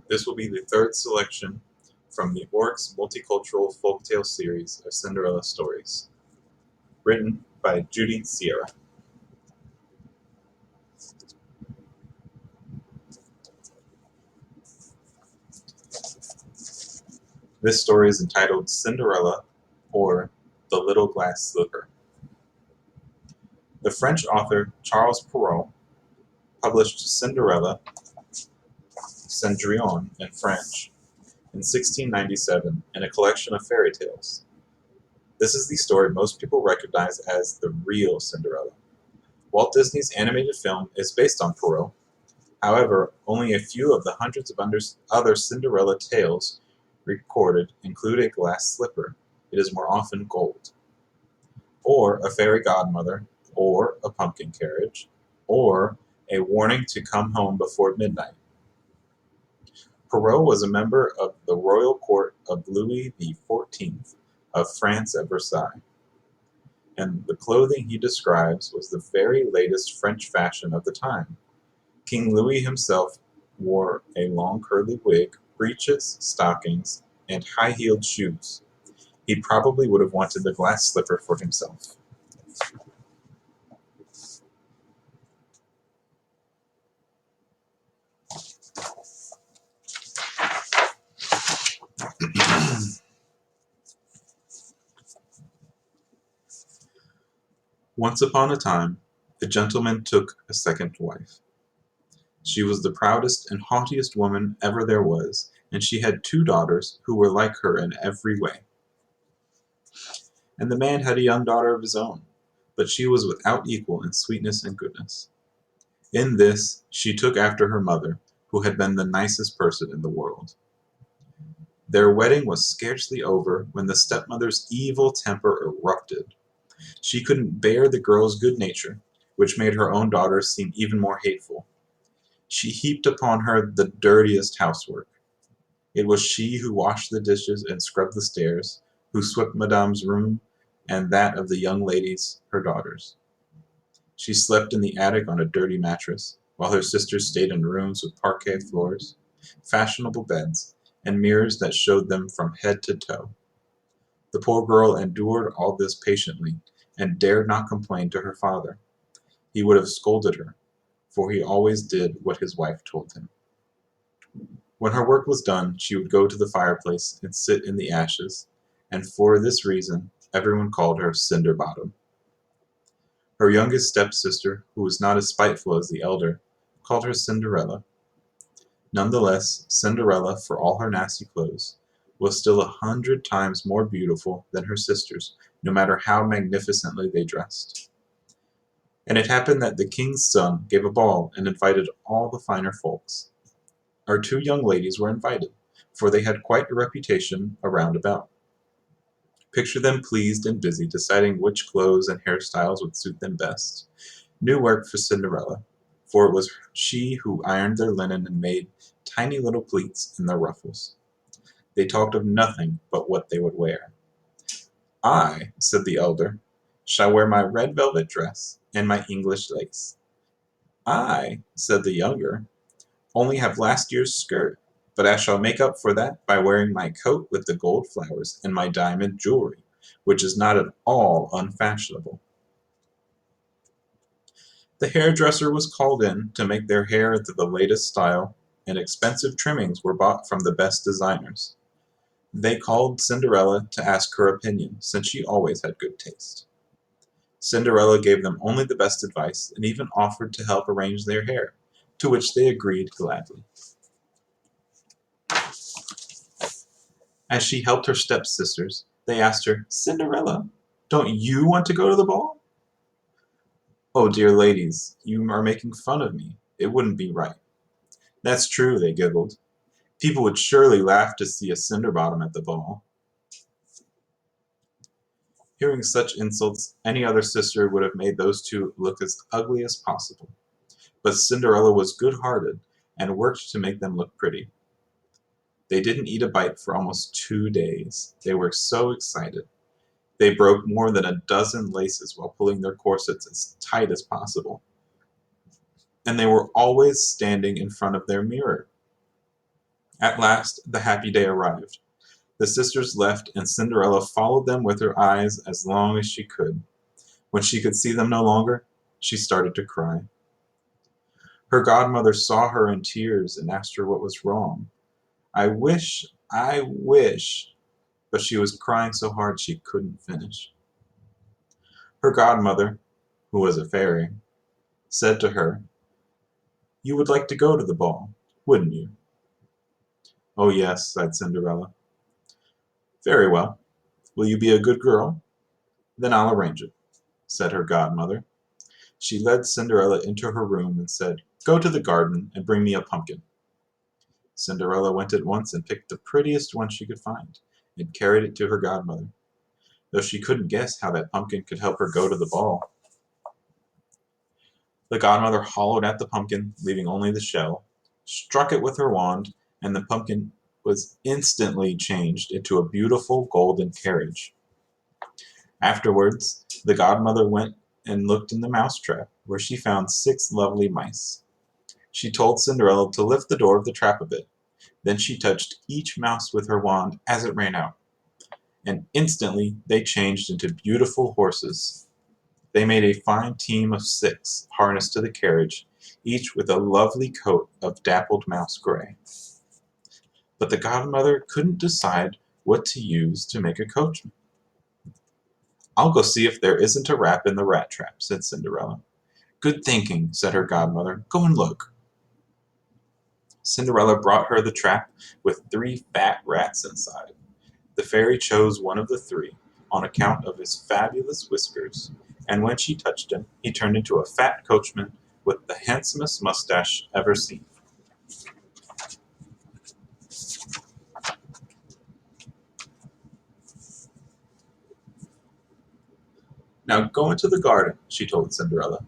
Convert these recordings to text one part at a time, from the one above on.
This will be the third selection from the Oryx Multicultural Folktale series of Cinderella stories, written by Judy Sierra. This story is entitled Cinderella, or The Little Glass Slipper. The French author Charles Perrault published Cinderella, Cendrillon in French, in 1697 in a collection of fairy tales. This is the story most people recognize as the real Cinderella. Walt Disney's animated film is based on Perrault. However, only a few of the hundreds of other Cinderella tales recorded include a glass slipper. It is more often gold. Or a fairy godmother, or a pumpkin carriage, or a warning to come home before midnight. Perrault was a member of the royal court of Louis XIV of France at Versailles, and the clothing he describes was the very latest French fashion of the time. King Louis himself wore a long curly wig, breeches, stockings, and high-heeled shoes. He probably would have wanted the glass slipper for himself. Once upon a time, a gentleman took a second wife. She was the proudest and haughtiest woman ever there was, and she had 2 daughters who were like her in every way. And the man had a young daughter of his own, but she was without equal in sweetness and goodness. In this she took after her mother, who had been the nicest person in the world. Their wedding was scarcely over when the stepmother's evil temper erupted. She couldn't bear the girl's good nature, which made her own daughters seem even more hateful. She heaped upon her the dirtiest housework. It was she who washed the dishes and scrubbed the stairs, who swept Madame's room and that of the young ladies, her daughters. She slept in the attic on a dirty mattress, while her sisters stayed in rooms with parquet floors, fashionable beds, and mirrors that showed them from head to toe. The poor girl endured all this patiently, and dared not complain to her father. He would have scolded her, for he always did what his wife told him. When her work was done, she would go to the fireplace and sit in the ashes, and for this reason everyone called her Cinderbottom. Her youngest stepsister, who was not as spiteful as the elder, called her Cinderella. Nonetheless, Cinderella, for all her nasty clothes, was still 100 times more beautiful than her sisters, no matter how magnificently they dressed. And it happened that the king's son gave a ball and invited all the finer folks. Our 2 young ladies were invited, for they had quite a reputation around about. Picture them pleased and busy deciding which clothes and hairstyles would suit them best. New work for Cinderella, for it was she who ironed their linen and made tiny little pleats in their ruffles. They talked of nothing but what they would wear. "I," said the elder, "shall wear my red velvet dress and my English lace." "I," said the younger, "only have last year's skirt, but I shall make up for that by wearing my coat with the gold flowers and my diamond jewelry, which is not at all unfashionable." The hairdresser was called in to make their hair into the latest style, and expensive trimmings were bought from the best designers. They called Cinderella to ask her opinion, since she always had good taste. Cinderella gave them only the best advice, and even offered to help arrange their hair, to which they agreed gladly. As she helped her stepsisters, they asked her, "Cinderella, don't you want to go to the ball?" "Oh, dear ladies, you are making fun of me. It wouldn't be right." "That's true," they giggled. "People would surely laugh to see a Cinderbottom at the ball." Hearing such insults, any other sister would have made those 2 look as ugly as possible. But Cinderella was good-hearted, and worked to make them look pretty. They didn't eat a bite for almost 2 days. They were so excited. They broke more than a dozen laces while pulling their corsets as tight as possible. And they were always standing in front of their mirror. At last the happy day arrived. The sisters left, and Cinderella followed them with her eyes as long as she could. When she could see them no longer, she started to cry. Her godmother saw her in tears and asked her what was wrong. I wish, but she was crying so hard she couldn't finish. Her godmother, who was a fairy, said to her, "You would like to go to the ball, wouldn't you?" "Oh, yes," sighed Cinderella. "Very well. Will you be a good girl? Then I'll arrange it," said her godmother. She led Cinderella into her room and said, "Go to the garden and bring me a pumpkin." Cinderella went at once and picked the prettiest one she could find, and carried it to her godmother, though she couldn't guess how that pumpkin could help her go to the ball. The godmother hollowed out the pumpkin, leaving only the shell, struck it with her wand, and the pumpkin was instantly changed into a beautiful golden carriage. Afterwards, the godmother went and looked in the mousetrap, where she found 6 lovely mice. She told Cinderella to lift the door of the trap a bit. Then she touched each mouse with her wand as it ran out, and instantly they changed into beautiful horses. They made a fine team of 6 harnessed to the carriage, each with a lovely coat of dappled mouse gray. But the godmother couldn't decide what to use to make a coachman. "I'll go see if there isn't a rat in the rat trap," said Cinderella. "Good thinking," said her godmother. "Go and look." Cinderella brought her the trap with 3 fat rats inside. The fairy chose one of the 3 on account of his fabulous whiskers, and when she touched him, he turned into a fat coachman with the handsomest mustache ever seen. "Now go into the garden," she told Cinderella.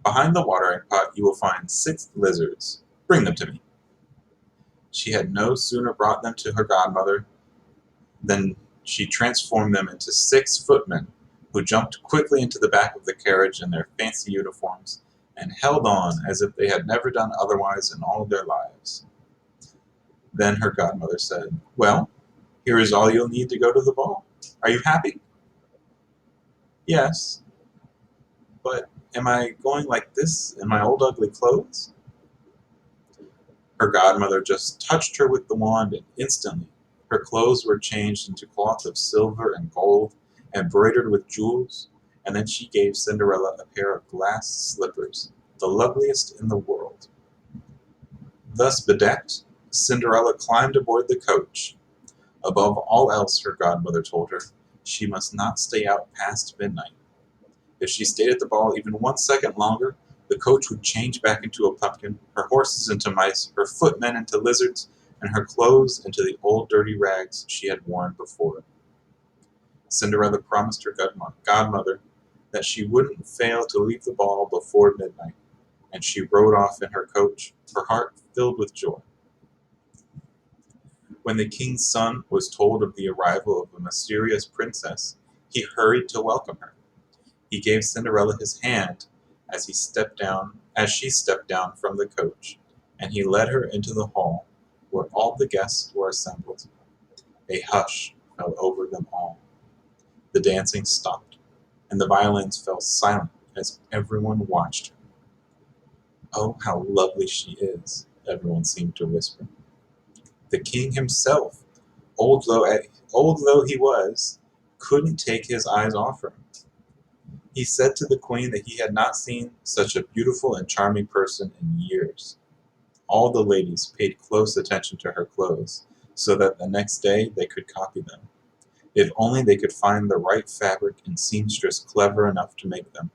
"Behind the watering pot you will find 6 lizards. Bring them to me." She had no sooner brought them to her godmother than she transformed them into 6 footmen, who jumped quickly into the back of the carriage in their fancy uniforms, and held on as if they had never done otherwise in all their lives. Then her godmother said, "Well, here is all you'll need to go to the ball. Are you happy?" "Yes, but am I going like this in my old ugly clothes?" Her godmother just touched her with the wand, and instantly her clothes were changed into cloth of silver and gold, embroidered with jewels, and then she gave Cinderella a pair of glass slippers, the loveliest in the world. Thus bedecked, Cinderella climbed aboard the coach. Above all else, her godmother told her, she must not stay out past midnight. If she stayed at the ball even 1 second longer, the coach would change back into a pumpkin, her horses into mice, her footmen into lizards, and her clothes into the old dirty rags she had worn before. Cinderella promised her godmother that she wouldn't fail to leave the ball before midnight, and she rode off in her coach, her heart filled with joy. When the king's son was told of the arrival of a mysterious princess, he hurried to welcome her. He gave Cinderella his hand as she stepped down from the coach, and he led her into the hall, where all the guests were assembled. A hush fell over them all. The dancing stopped, and the violins fell silent as everyone watched her. "Oh, how lovely she is," everyone seemed to whisper. The king himself, old though he was, couldn't take his eyes off her. He said to the queen that he had not seen such a beautiful and charming person in years. All the ladies paid close attention to her clothes, so that the next day they could copy them, if only they could find the right fabric and seamstress clever enough to make them.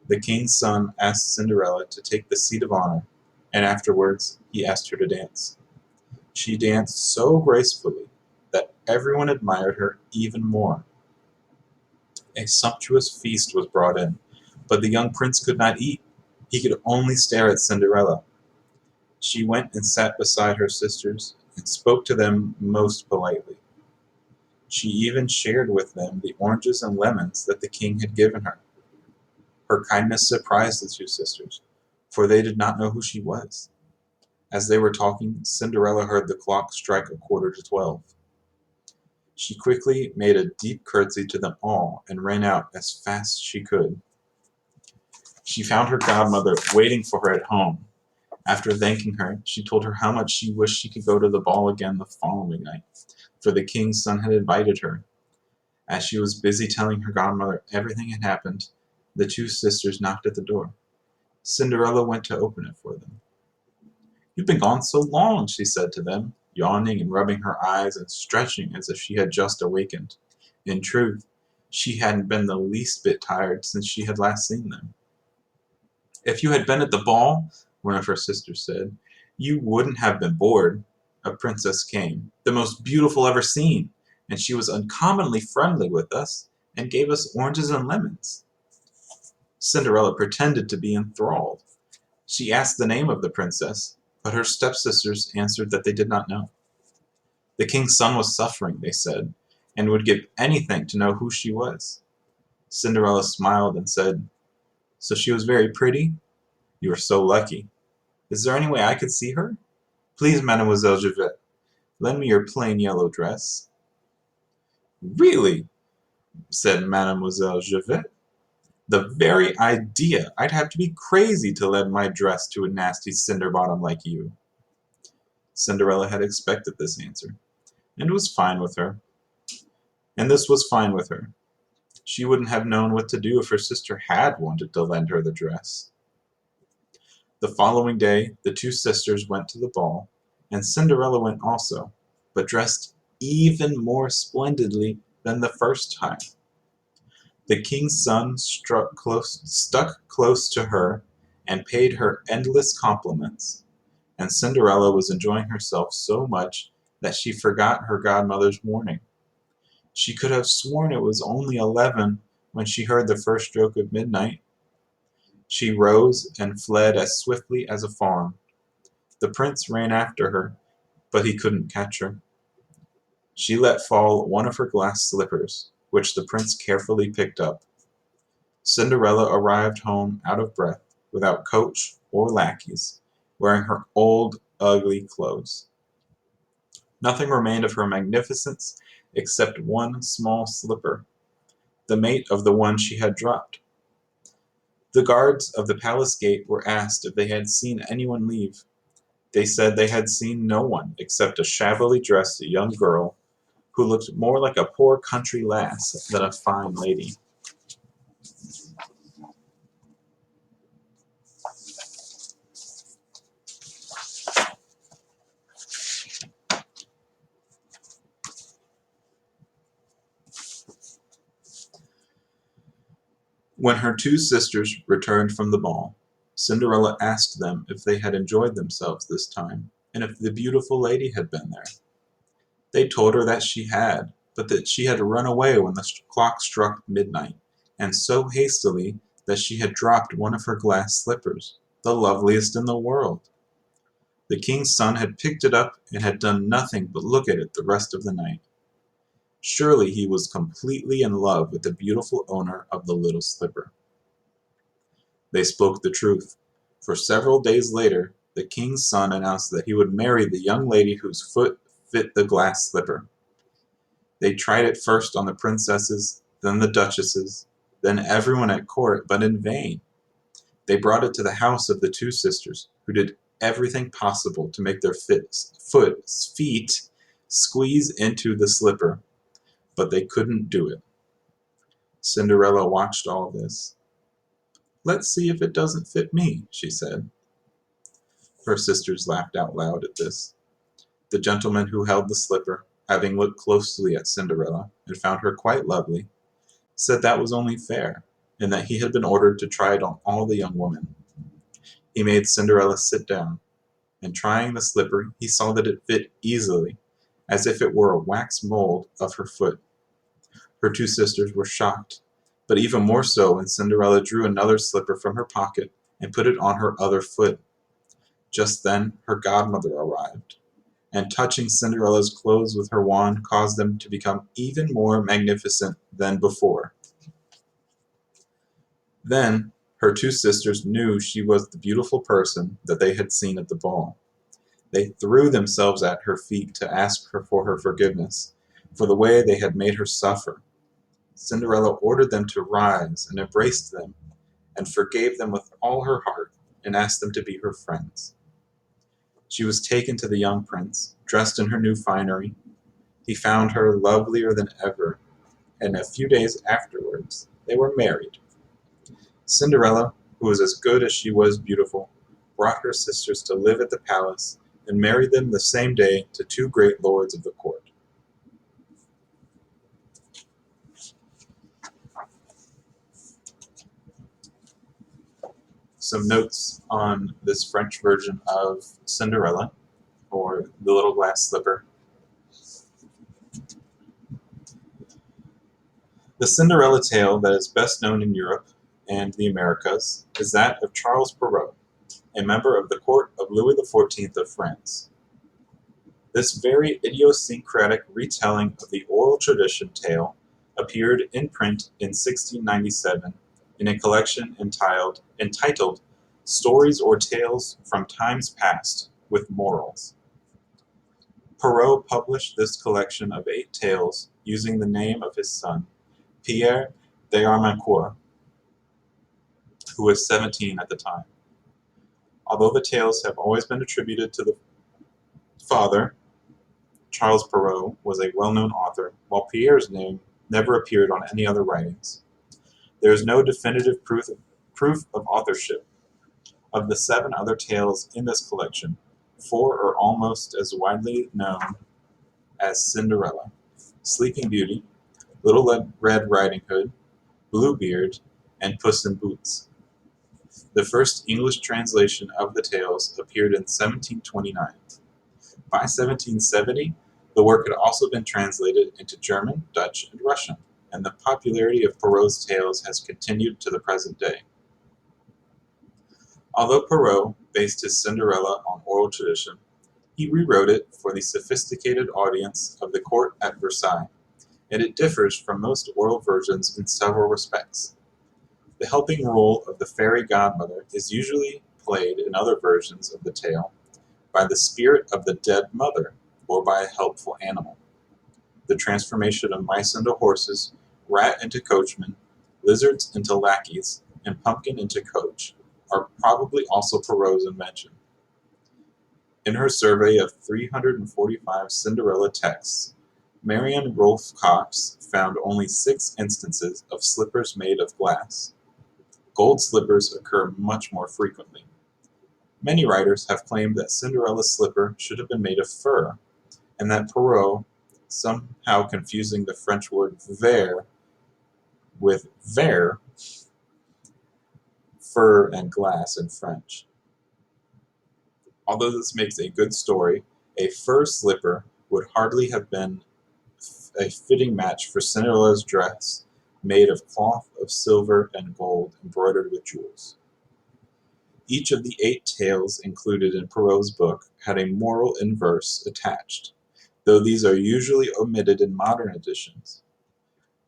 The king's son asked Cinderella to take the seat of honor, and afterwards he asked her to dance. She danced so gracefully that everyone admired her even more. A sumptuous feast was brought in, but the young prince could not eat. He could only stare at Cinderella. She went and sat beside her sisters and spoke to them most politely. She even shared with them the oranges and lemons that the king had given her. Her kindness surprised the 2 sisters, for they did not know who she was. As they were talking, Cinderella heard the clock strike 11:45. She quickly made a deep curtsy to them all and ran out as fast as she could. She found her godmother waiting for her at home. After thanking her, she told her how much she wished she could go to the ball again the following night, for the king's son had invited her. As she was busy telling her godmother everything had happened, the two sisters knocked at the door. Cinderella went to open it for them. "You've been gone so long," she said to them, yawning and rubbing her eyes and stretching as if she had just awakened. In truth, she hadn't been the least bit tired since she had last seen them. "If you had been at the ball," one of her sisters said, "you wouldn't have been bored. A princess came, the most beautiful ever seen, and she was uncommonly friendly with us, and gave us oranges and lemons." Cinderella pretended to be enthralled. She asked the name of the princess, but her stepsisters answered that they did not know. The king's son was suffering, they said, and would give anything to know who she was. Cinderella smiled and said, "So she was very pretty? You are so lucky. Is there any way I could see her? Please, Mademoiselle Javette, lend me your plain yellow dress." "Really," said Mademoiselle Javette, "the very idea! I'd have to be crazy to lend my dress to a nasty cinder-bottom like you." Cinderella had expected this answer, and was fine with her. And this was fine with her. She wouldn't have known what to do if her sister had wanted to lend her the dress. The following day the two sisters went to the ball, and Cinderella went also, but dressed even more splendidly than the first time. The king's son stuck close to her and paid her endless compliments, and Cinderella was enjoying herself so much that she forgot her godmother's warning. She could have sworn it was only 11 when she heard the first stroke of midnight. She rose and fled as swiftly as a fawn. The prince ran after her, but he couldn't catch her. She let fall one of her glass slippers, which the prince carefully picked up. Cinderella arrived home out of breath, without coach or lackeys, wearing her old, ugly clothes. Nothing remained of her magnificence except one small slipper, the mate of the one she had dropped. The guards of the palace gate were asked if they had seen anyone leave. They said they had seen no one except a shabbily dressed young girl who looked more like a poor country lass than a fine lady. When her two sisters returned from the ball, Cinderella asked them if they had enjoyed themselves this time, and if the beautiful lady had been there. They told her that she had, but that she had run away when the clock struck midnight, and so hastily that she had dropped one of her glass slippers, the loveliest in the world. The king's son had picked it up and had done nothing but look at it the rest of the night. Surely he was completely in love with the beautiful owner of the little slipper. They spoke the truth, for several days later the king's son announced that he would marry the young lady whose foot fit the glass slipper. They tried it first on the princesses, then the duchesses, then everyone at court, but in vain. They brought it to the house of the two sisters, who did everything possible to make their feet squeeze into the slipper, but they couldn't do it. Cinderella watched all this. "Let's see if it doesn't fit me," she said. Her sisters laughed out loud at this. The gentleman who held the slipper, having looked closely at Cinderella and found her quite lovely, said that was only fair, and that he had been ordered to try it on all the young women. He made Cinderella sit down, and trying the slipper he saw that it fit easily, as if it were a wax mold of her foot. Her two sisters were shocked, but even more so when Cinderella drew another slipper from her pocket and put it on her other foot. Just then her godmother arrived, and touching Cinderella's clothes with her wand caused them to become even more magnificent than before. Then her two sisters knew she was the beautiful person that they had seen at the ball. They threw themselves at her feet to ask her for her forgiveness, for the way they had made her suffer. Cinderella ordered them to rise and embraced them, and forgave them with all her heart, and asked them to be her friends. She was taken to the young prince, dressed in her new finery. He found her lovelier than ever, and a few days afterwards they were married. Cinderella, who was as good as she was beautiful, brought her sisters to live at the palace, and married them the same day to two great lords of the court. Some notes on this French version of Cinderella, or The Little Glass Slipper. The Cinderella tale that is best known in Europe and the Americas is that of Charles Perrault, a member of the court of Louis XIV of France. This very idiosyncratic retelling of the oral tradition tale appeared in print in 1697 in a collection entitled Stories or Tales from Times Past with Morals. Perrault published this collection of 8 tales using the name of his son, Pierre d'Armancourt, who was 17 at the time. Although the tales have always been attributed to the father, Charles Perrault was a well-known author, while Pierre's name never appeared on any other writings. There is no definitive proof of authorship. Of the 7 other tales in this collection, 4 are almost as widely known as Cinderella: Sleeping Beauty, Little Red Riding Hood, Bluebeard, and Puss in Boots. The first English translation of the tales appeared in 1729. By 1770, the work had also been translated into German, Dutch, and Russian, and the popularity of Perrault's tales has continued to the present day. Although Perrault based his Cinderella on oral tradition, he rewrote it for the sophisticated audience of the court at Versailles, and it differs from most oral versions in several respects. The helping role of the fairy godmother is usually played in other versions of the tale by the spirit of the dead mother, or by a helpful animal. The transformation of mice into horses, rat into coachman, lizards into lackeys, and pumpkin into coach are probably also Perrault's invention. In her survey of 345 Cinderella texts, Marianne Rolfe Cox found only 6 instances of slippers made of glass. Gold slippers occur much more frequently. Many writers have claimed that Cinderella's slipper should have been made of fur, and that Perrault, somehow confusing the French word ver with verre, fur and glass in French. Although this makes a good story, a fur slipper would hardly have been a fitting match for Cinderella's dress made of cloth of silver and gold embroidered with jewels. Each of the 8 tales included in Perrault's book had a moral in verse attached, though these are usually omitted in modern editions.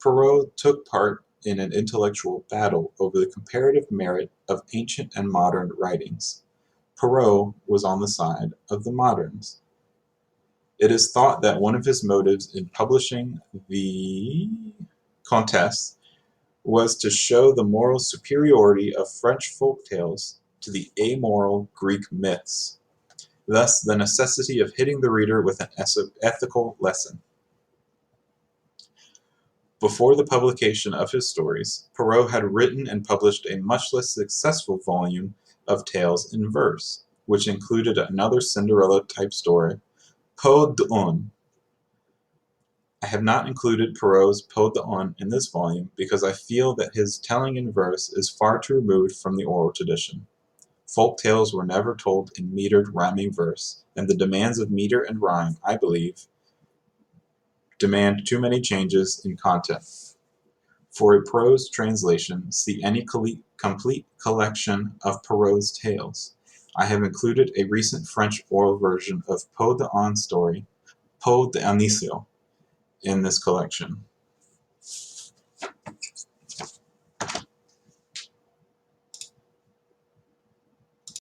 Perrault took part in an intellectual battle over the comparative merit of ancient and modern writings. Perrault was on the side of the moderns. It is thought that one of his motives in publishing the Comtesse was to show the moral superiority of French folk tales to the amoral Greek myths, thus the necessity of hitting the reader with an ethical lesson. Before the publication of his stories, Perrault had written and published a much less successful volume of tales in verse, which included another Cinderella-type story, Peau d'Un. I have not included Perrault's Peau d'Un in this volume because I feel that his telling in verse is far too removed from the oral tradition. Folk tales were never told in metered, rhyming verse, and the demands of meter and rhyme, I believe, demand too many changes in content. For a prose translation, see any complete collection of Perrault's tales. I have included a recent French oral version of Peau d'Un story, Peau d'Anicio, in this collection.